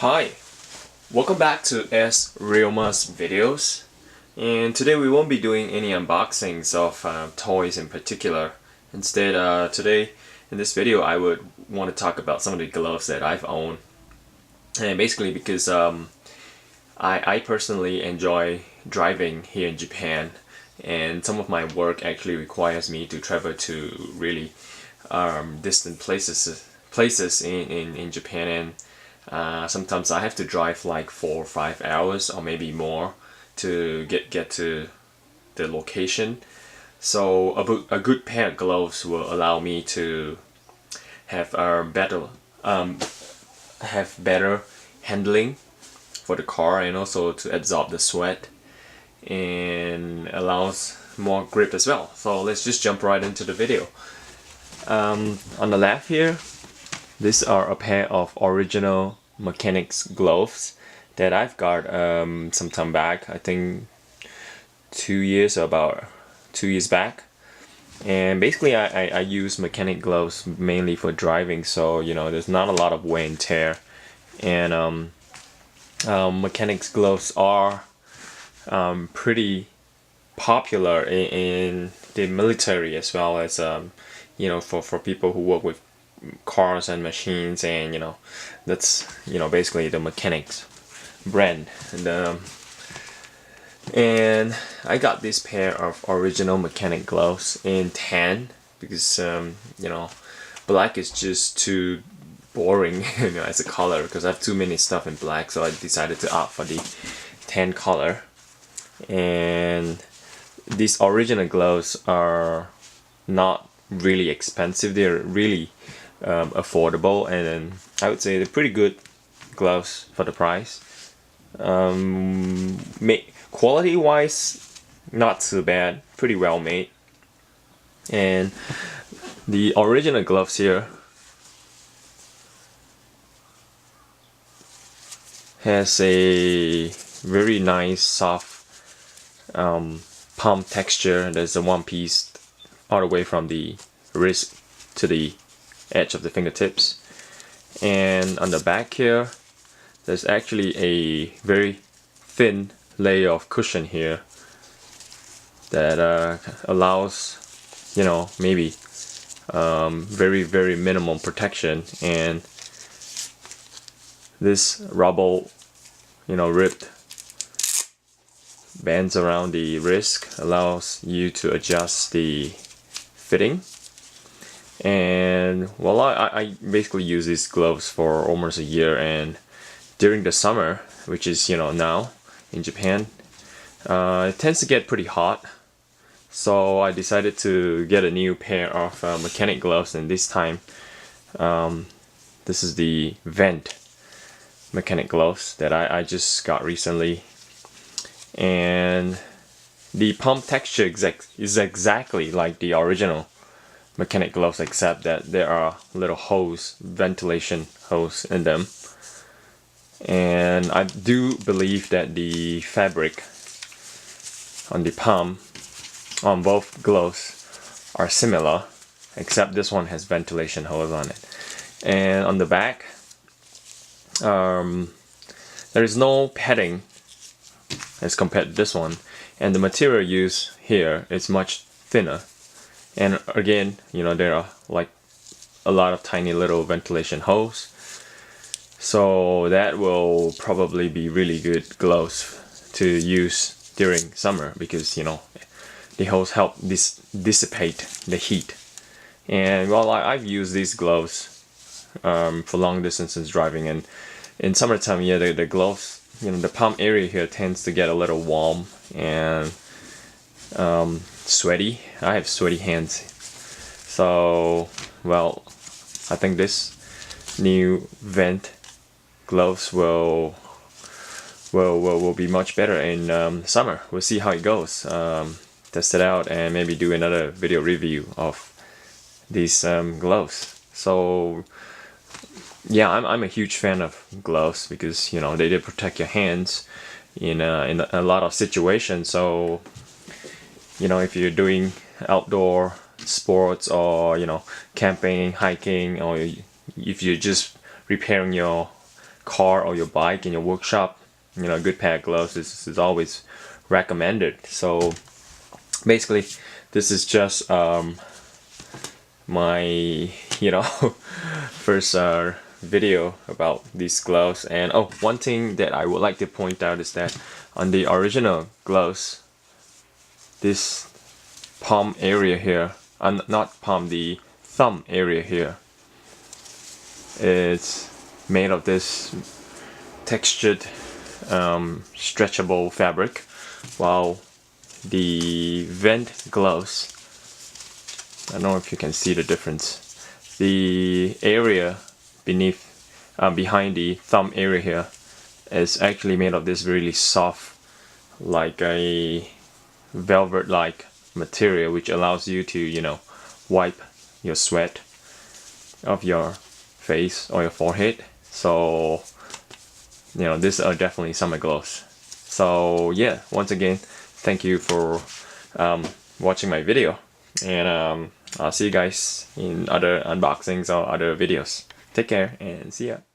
Hi, welcome back to S Realmas videos, and today we won't be doing any unboxings of toys in particular. Instead, today in this video I would want to talk about some of the gloves that I've owned, and basically because I personally enjoy driving here in Japan, and some of my work actually requires me to travel to really distant places in Japan, and sometimes I have to drive like 4 or 5 hours or maybe more to get to the location. So a good pair of gloves will allow me to have better handling for the car, and also to absorb the sweat, and allows more grip as well. So let's just jump right into the video. On the left here, these are a pair of original Mechanix gloves that I've got some time back. I think 2 years back. And basically I use mechanic gloves mainly for driving, so there's not a lot of wear and tear. And Mechanix gloves are pretty popular in the military, as well as for people who work with cars and machines, and that's basically the Mechanix brand. And I got this pair of original mechanic gloves in tan because black is just too boring as a color, because I have too many stuff in black, so I decided to opt for the tan color. And these original gloves are not really expensive, they're really affordable, and I would say they're pretty good gloves for the price. Quality wise, not too bad, pretty well made. And the original gloves here has a very nice soft palm texture. There's a one piece all the way from the wrist to the edge of the fingertips. And on the back here, there's actually a very thin layer of cushion here that allows maybe very minimum protection. And this rubber ribbed bands around the wrist allows you to adjust the fitting. And well, I basically use these gloves for almost a year, and during the summer, which is now in Japan, it tends to get pretty hot, so I decided to get a new pair of mechanic gloves. And this time this is the vent mechanic gloves that I just got recently. And the palm texture is exactly like the original mechanic gloves, except that there are little holes, ventilation holes in them. And I do believe that the fabric on the palm on both gloves are similar, except this one has ventilation holes on it. And on the back, there is no padding as compared to this one, and the material used here is much thinner. And again, there are like a lot of tiny little ventilation holes, so that will probably be really good gloves to use during summer, because the holes help dissipate the heat. And well, I've used these gloves for long distances driving, and in summertime, the gloves, the palm area here tends to get a little warm and sweaty. I have sweaty hands, so well, I think this new vent gloves will be much better in summer. We'll see how it goes. Test it out and maybe do another video review of these gloves. So yeah, I'm a huge fan of gloves because they do protect your hands in a lot of situations. So if you're doing outdoor sports, or camping, hiking, or if you're just repairing your car or your bike in your workshop, you know, a good pair of gloves is always recommended. So basically, this is just my, you know, first video about these gloves. And oh, one thing that I would like to point out is that on the original gloves, this palm area here, not palm, the thumb area here, it's made of this textured stretchable fabric, while the vent gloves, I don't know if you can see the difference, the area behind the thumb area here is actually made of this really soft, like a velvet like material, which allows you to, you know, wipe your sweat off your face or your forehead. So, you know, these are definitely summer gloves. So yeah, once again, thank you for watching my video, and I'll see you guys in other unboxings or other videos. Take care and see ya.